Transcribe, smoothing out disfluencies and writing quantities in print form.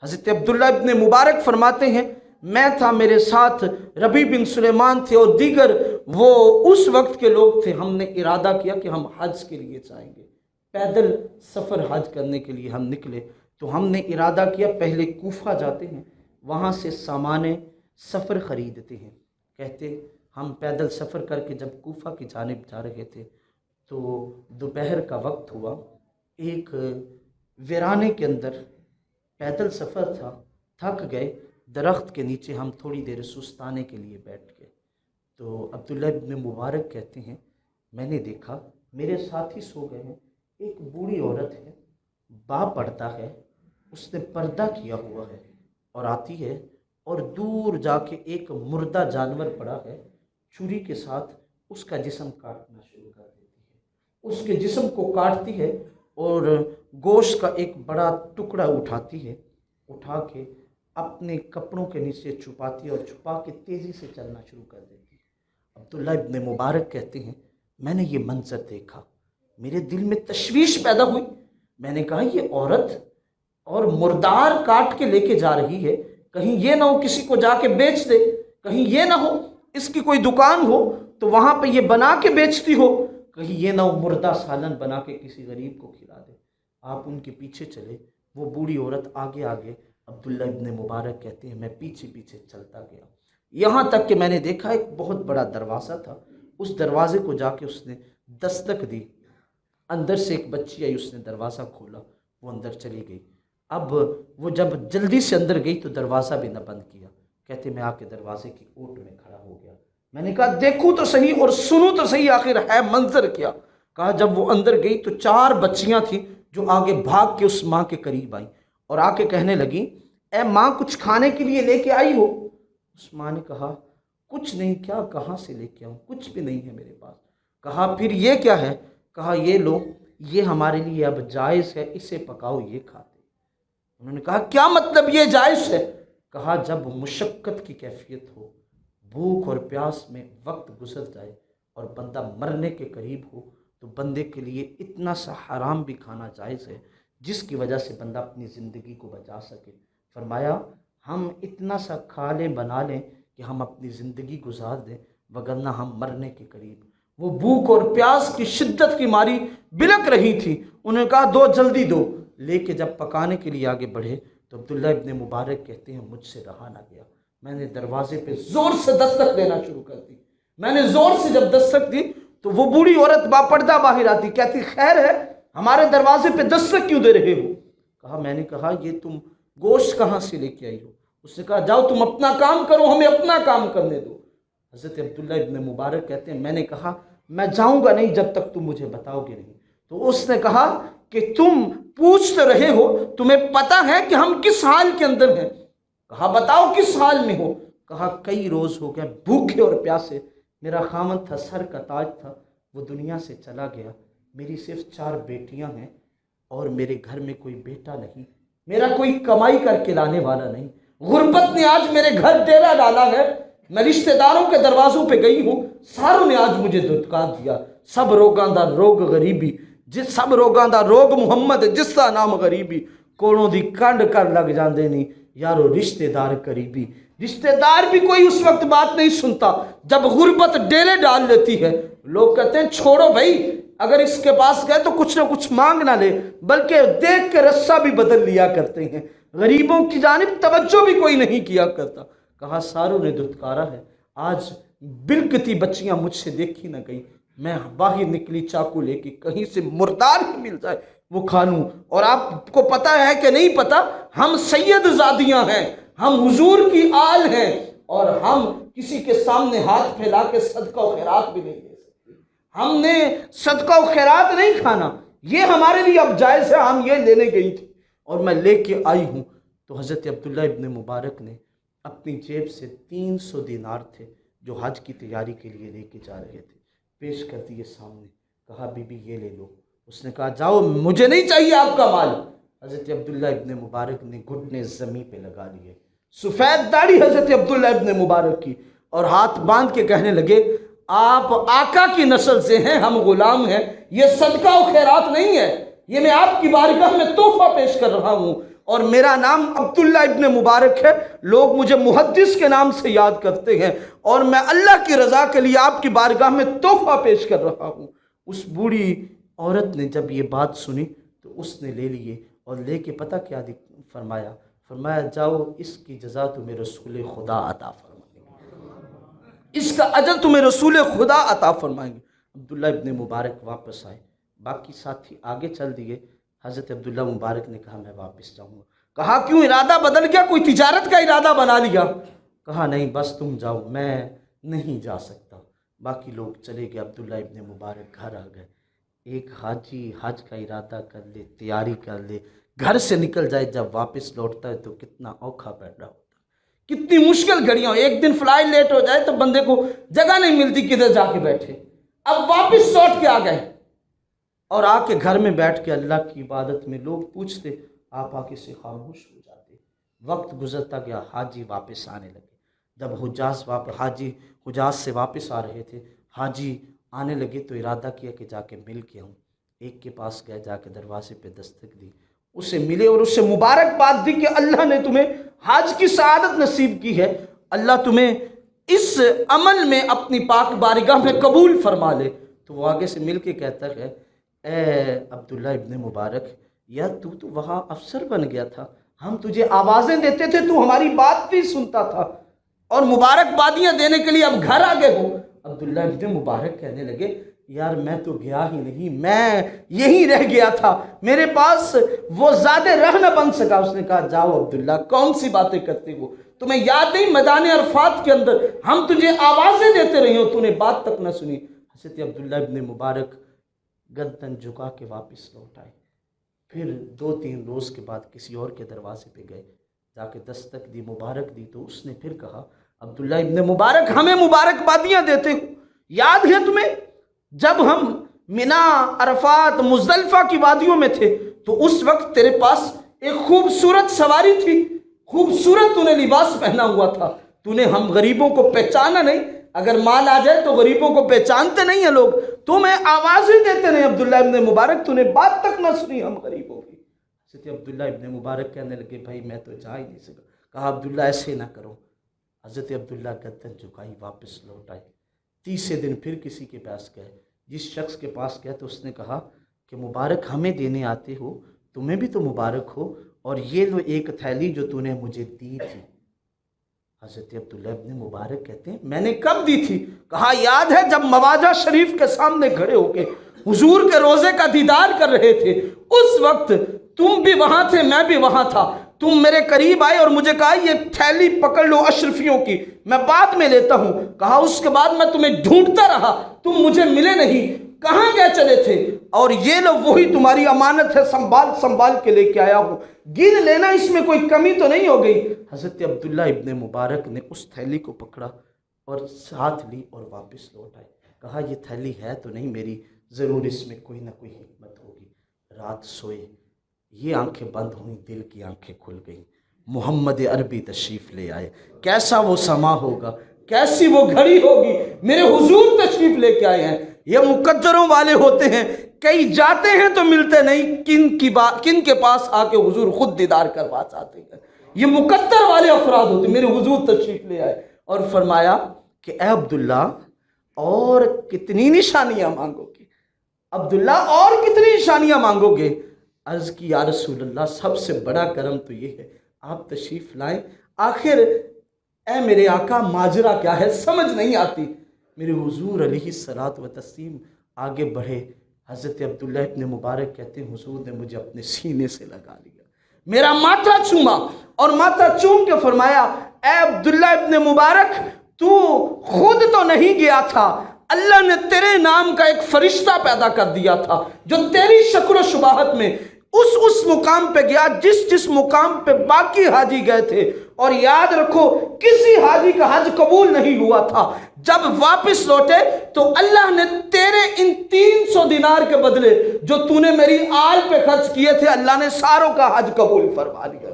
حضرت عبداللہ ابن مبارک فرماتے ہیں میں تھا، میرے ساتھ ربیع بن سلیمان تھے اور دیگر وہ اس وقت کے لوگ تھے. ہم نے ارادہ کیا کہ ہم حج کے لیے جائیں گے، پیدل سفر حج کرنے کے لیے ہم نکلے. تو ہم نے ارادہ کیا پہلے کوفہ جاتے ہیں، وہاں سے سامان سفر خریدتے ہیں. کہتے ہم پیدل سفر کر کے جب کوفہ کی جانب جا رہے تھے تو دوپہر کا وقت ہوا. ایک ویرانے کے اندر پیدل سفر تھا، تھک گئے، درخت کے نیچے ہم تھوڑی دیر سستانے کے لیے بیٹھ گئے. تو عبداللہ ابن مبارک کہتے ہیں میں نے دیکھا میرے ساتھی سو گئے ہیں، ایک بوڑھی عورت ہے، با پردہ ہے، اس نے پردہ کیا ہوا ہے اور آتی ہے اور دور جا کے ایک مردہ جانور پڑا ہے، چھری کے ساتھ اس کا جسم کاٹنا شروع کر دیتی ہے. اس کے جسم کو کاٹتی ہے اور گوشت کا ایک بڑا ٹکڑا اٹھاتی ہے، اٹھا کے اپنے کپڑوں کے نیچے چھپاتی ہے اور چھپا کے تیزی سے چلنا شروع کر دیتی ہے. عبداللہ ابن مبارک کہتے ہیں میں نے یہ منظر دیکھا، میرے دل میں تشویش پیدا ہوئی. میں نے کہا یہ عورت اور مردار کاٹ کے لے کے جا رہی ہے، کہیں یہ نہ ہو کسی کو جا کے بیچ دے، کہیں یہ نہ ہو اس کی کوئی دکان ہو تو وہاں پہ یہ بنا کے بیچتی ہو، کہیں یہ نہ ہو مردہ سالن بنا کے کسی غریب کو کھلا دے. آپ ان کے پیچھے چلے، وہ بوڑھی عورت آگے آگے. عبداللہ ابن مبارک کہتے ہیں میں پیچھے پیچھے چلتا گیا، یہاں تک کہ میں نے دیکھا ایک بہت بڑا دروازہ تھا. اس دروازے کو جا کے اس نے دستک دی، اندر سے ایک بچی آئی، اس نے دروازہ کھولا، وہ اندر چلی گئی. اب وہ جب جلدی سے اندر گئی تو دروازہ بھی نہ بند کیا. کہتے میں آ کے دروازے کی اوٹ میں کھڑا ہو گیا. میں نے کہا دیکھوں تو صحیح اور سنوں تو صحیح آخر ہے منظر کیا. کہا جب وہ اندر گئی تو 4 بچیاں تھیں جو آگے بھاگ کے اس ماں کے قریب آئیں اور آ کے کہنے لگی اے ماں کچھ کھانے کے لیے لے کے آئی ہو؟ اس ماں نے کہا کچھ نہیں. کیا کہاں سے لے کے آؤں، کچھ بھی نہیں ہے میرے پاس. کہا پھر یہ کیا ہے؟ کہا یہ لو، یہ ہمارے لیے اب جائز ہے، اسے پکاؤ یہ کھاتے. انہوں نے کہا کیا مطلب یہ جائز ہے؟ کہا جب مشقت کی کیفیت ہو، بھوک اور پیاس میں وقت گزر جائے اور بندہ مرنے کے قریب ہو تو بندے کے لیے اتنا سا حرام بھی کھانا جائز ہے جس کی وجہ سے بندہ اپنی زندگی کو بچا سکے. فرمایا ہم اتنا سا کھا لیں بنا لیں کہ ہم اپنی زندگی گزار دیں، وگرنہ ہم مرنے کے قریب. وہ بھوک اور پیاس کی شدت کی ماری بلک رہی تھی. انہوں نے کہا دو جلدی دو. لے کے جب پکانے کے لیے آگے بڑھے تو عبداللہ ابن مبارک کہتے ہیں مجھ سے رہا نہ گیا. میں نے دروازے پہ زور سے دستک دینا شروع کر دی. میں نے زور سے جب دستک دی تو وہ بوڑھی عورت باپردہ باہر آتی، کہتی خیر ہے ہمارے دروازے پہ دستک کیوں دے رہے ہو؟ کہا میں نے کہا یہ تم گوشت کہاں سے لے کے آئی ہو؟ اس نے کہا جاؤ تم اپنا کام کرو، ہمیں اپنا کام کرنے دو. حضرت عبداللہ ابن مبارک کہتے ہیں میں نے کہا میں جاؤں گا نہیں جب تک تم مجھے بتاؤ گے نہیں. تو اس نے کہا کہ تم پوچھ تو رہے ہو، تمہیں پتہ ہے کہ ہم کس حال کے اندر ہیں؟ کہا بتاؤ کس حال میں ہو؟ کہا کئی روز ہو گئے بھوکے اور پیاسے، میرا خامن تھا، سر کا تاج تھا، وہ دنیا سے چلا گیا. میری صرف 4 بیٹیاں ہیں اور میرے گھر میں کوئی بیٹا نہیں، میرا کوئی کمائی کر کے لانے والا نہیں. غربت نے آج میرے گھر ڈیرا ڈالا ہے. میں رشتہ داروں کے دروازوں پہ گئی ہوں، ساروں نے آج مجھے دھتکار دیا. سب روگاں دا روگ غریبی، سب روگاں دا روگ محمد جس کا نام غریبی، کوڑوں دی کنڈ کر لگ جاندے نہیں یارو رشتہ دار قریبی. رشتہ دار بھی کوئی اس وقت بات نہیں سنتا جب غربت ڈیرے ڈال لیتی ہے. لوگ کہتے ہیں چھوڑو بھائی، اگر اس کے پاس گئے تو کچھ نہ کچھ مانگ نہ لے، بلکہ دیکھ کے رسہ بھی بدل لیا کرتے ہیں. غریبوں کی جانب توجہ بھی کوئی نہیں کیا کرتا. کہا ساروں نے دھتکارا ہے، آج بلکتی بچیاں مجھ سے دیکھی نہ گئی. میں باہر نکلی چاقو لے کے، کہیں سے مردار ہی مل جائے وہ کھا لوں. اور آپ کو پتہ ہے کہ نہیں پتہ، ہم سید زادیاں ہیں، ہم حضور کی آل ہیں اور ہم کسی کے سامنے ہاتھ پھیلا کے صدقہ و خیرات بھی نہیں دے سکتے. ہم نے صدقہ و خیرات نہیں کھانا، یہ ہمارے لیے اب جائز ہے. ہم یہ لینے گئی تھی اور میں لے کے آئی ہوں. تو حضرت عبداللہ ابن مبارک نے اپنی جیب سے 300 دینار تھے جو حج کی تیاری کے لیے لے کے جا رہے تھے، پیش کر دیے سامنے. کہا بی بی یہ لے لو. اس نے کہا جاؤ مجھے نہیں چاہیے آپ کا مال. حضرت عبداللہ ابن مبارک نے گھٹنے زمین پہ لگا لیے، سفید داڑھی حضرت عبداللہ ابن مبارک کی، اور ہاتھ باندھ کے کہنے لگے آپ آقا کی نسل سے ہیں، ہم غلام ہیں، یہ صدقہ و خیرات نہیں ہے، یہ میں آپ کی بارگاہ میں تحفہ پیش کر رہا ہوں. اور میرا نام عبداللہ ابن مبارک ہے، لوگ مجھے محدث کے نام سے یاد کرتے ہیں، اور میں اللہ کی رضا کے لیے آپ کی بارگاہ میں تحفہ پیش کر رہا ہوں۔ اس بوڑھی عورت نے جب یہ بات سنی تو اس نے لے لیے، اور لے کے پتہ کیا فرمایا جاؤ اس کی جزا تمہیں رسول خدا عطا فرمائیں گے، اس کا اجر تمہیں رسول خدا عطا فرمائیں گے۔ عبداللہ ابن مبارک واپس آئے، باقی ساتھی آگے چل دیے۔ حضرت عبداللہ مبارک نے کہا میں واپس جاؤں گا۔ کہا کیوں ارادہ بدل گیا، کوئی تجارت کا ارادہ بنا لیا؟ کہا نہیں بس تم جاؤ، میں نہیں جا سکتا۔ باقی لوگ چلے گئے، عبداللہ ابن مبارک گھر آ گئے۔ ایک حاجی حج کا ارادہ کر لے، تیاری کر لے، گھر سے نکل جائے، جب واپس لوٹتا ہے تو کتنا اوکھا بیٹھ رہا ہوتا ہے، کتنی مشکل گھڑیاں ہو، ایک دن فلائٹ لیٹ ہو جائے تو بندے کو جگہ نہیں ملتی کدھر جا کے بیٹھے۔ اب واپس لوٹ کے آ گئے، اور آ کے گھر میں بیٹھ کے اللہ کی عبادت میں لوگ پوچھتے، آپ آ کے سے خاموش ہو جاتے۔ وقت گزرتا گیا، حاجی واپس آنے لگے۔ جب حاجی حجاز سے واپس آ رہے تھے، حاجی آنے لگے تو ارادہ کیا کہ جا کے مل کے ہوں۔ ایک کے پاس گئے، جا کے دروازے پہ دستک دی، اسے ملے اور اسے مبارکباد دی کہ اللہ نے تمہیں حج کی سعادت نصیب کی ہے، اللہ تمہیں اس عمل میں اپنی پاک بارگاہ میں قبول فرما لے۔ تو وہ آگے سے مل کے کہتا ہے، اے عبداللہ ابن مبارک، یا تو وہاں افسر بن گیا تھا، ہم تجھے آوازیں دیتے تھے تو ہماری بات بھی سنتا تھا، اور مبارکبادیاں دینے کے لیے اب گھر آ گئے ہو۔ عبداللہ ابن مبارک کہنے لگے، یار میں تو گیا ہی نہیں، میں یہیں رہ گیا تھا، میرے پاس وہ زیادہ رہ نہ بن سکا۔ اس نے کہا جاؤ عبداللہ، کون سی باتیں کرتے ہو، تمہیں یاد نہیں میدان عرفات کے اندر ہم تجھے آوازیں دیتے رہے ہو، تو نے بات تک نہ سنی۔ حضرت عبداللہ ابن مبارک گردن جھکا کے واپس لوٹ آئے۔ پھر 2-3 روز کے بعد کسی اور کے دروازے پہ گئے، جا کے دستک دی، مبارک دی، تو اس نے پھر کہا، عبداللہ ابن مبارک ہمیں مبارکبادیاں دیتے ہو، یاد ہے تمہیں جب ہم منا، عرفات، مزدلفہ کی وادیوں میں تھے تو اس وقت تیرے پاس ایک خوبصورت سواری تھی، خوبصورت تو نے لباس پہنا ہوا تھا، تو نے ہم غریبوں کو پہچانا نہیں، اگر مال آ جائے تو غریبوں کو پہچانتے نہیں ہیں لوگ، تمہیں آوازیں دیتے نہیں۔ عبداللہ ابن مبارک تو نے بات تک نہ سنی ہم غریبوں کی۔ حضرت عبداللہ ابن مبارک کہنے لگے، بھائی میں تو جا ہی نہیں سکا۔ کہا عبداللہ ایسے نہ کرو۔ حضرت عبداللہ گردن جھکائی، واپس لوٹ آئے۔ تیسرے دن پھر کسی کے پاس گئے، جس شخص کے پاس گئے تو اس نے کہا کہ مبارک ہمیں دینے آتے ہو، تمہیں بھی تو مبارک ہو، اور یہ لو ایک تھیلی جو تو نے مجھے دی تھی۔ حضرت عبداللہ ابن مبارک کہتے ہیں میں نے کب دی تھی؟ کہا یاد ہے جب مواجہ شریف کے سامنے کھڑے ہو کے حضور کے روزے کا دیدار کر رہے تھے، اس وقت تم بھی وہاں تھے، میں بھی وہاں تھا، تم میرے قریب آئے اور مجھے کہا یہ تھیلی پکڑ لو اشرفیوں کی، میں بعد میں لیتا ہوں۔ کہا اس کے بعد میں تمہیں ڈھونڈتا رہا، تم مجھے ملے نہیں، کہاں گئے چلے تھے، اور یہ لو وہی تمہاری امانت ہے، سنبھال کے لے کے آیا ہوں، گن لینا، اس میں کوئی کمی تو نہیں ہو گئی۔ حضرت عبداللہ ابن مبارک نے اس تھیلی کو پکڑا اور ساتھ لی اور واپس لوٹ آئے۔ کہا یہ تھیلی ہے تو نہیں میری، ضرور اس میں کوئی نہ کوئی حکمت ہوگی۔ رات سوئے، یہ آنکھیں بند ہوئیں، دل کی آنکھیں کھل گئیں، محمد عربی تشریف لے آئے۔ کیسا وہ سما ہوگا، کیسی وہ گھڑی ہوگی، میرے حضور تشریف لے کے آئے ہیں۔ یہ مقدروں والے ہوتے ہیں، کئی جاتے ہیں تو ملتے نہیں، کن کے پاس آ کے حضور خود دیدار کروا جاتے ہیں۔ یہ مقدر والے افراد ہوتے ہیں۔ میرے حضور تشریف لے آئے اور فرمایا کہ اے عبداللہ اور کتنی نشانیاں مانگو گے، عبداللہ اور کتنی نشانیاں مانگو گے؟ عرض کی یا رسول اللہ سب سے بڑا کرم تو یہ ہے آپ تشریف لائیں، آخر اے میرے آقا ماجرا کیا ہے سمجھ نہیں آتی۔ میرے حضور علیہ الصلاۃ والتسلیم آگے بڑھے۔ حضرت عبداللہ ابن مبارک کہتے ہیں حضور نے مجھے اپنے سینے سے لگا لیا، میرا ماتھا چوما اور ماتھا چوم کے فرمایا اے عبداللہ ابن مبارک تو خود تو نہیں گیا تھا، اللہ نے تیرے نام کا ایک فرشتہ پیدا کر دیا تھا جو تیری شکر و شباہت میں اس مقام پہ گیا جس مقام پہ باقی حاجی گئے تھے، اور یاد رکھو کسی حاجی کا حج قبول نہیں ہوا تھا۔ جب واپس لوٹے تو اللہ نے تیرے ان 300 دینار کے بدلے جو تو نے میری آل پہ خرچ کیے تھے، اللہ نے ساروں کا حج قبول فرما لیا۔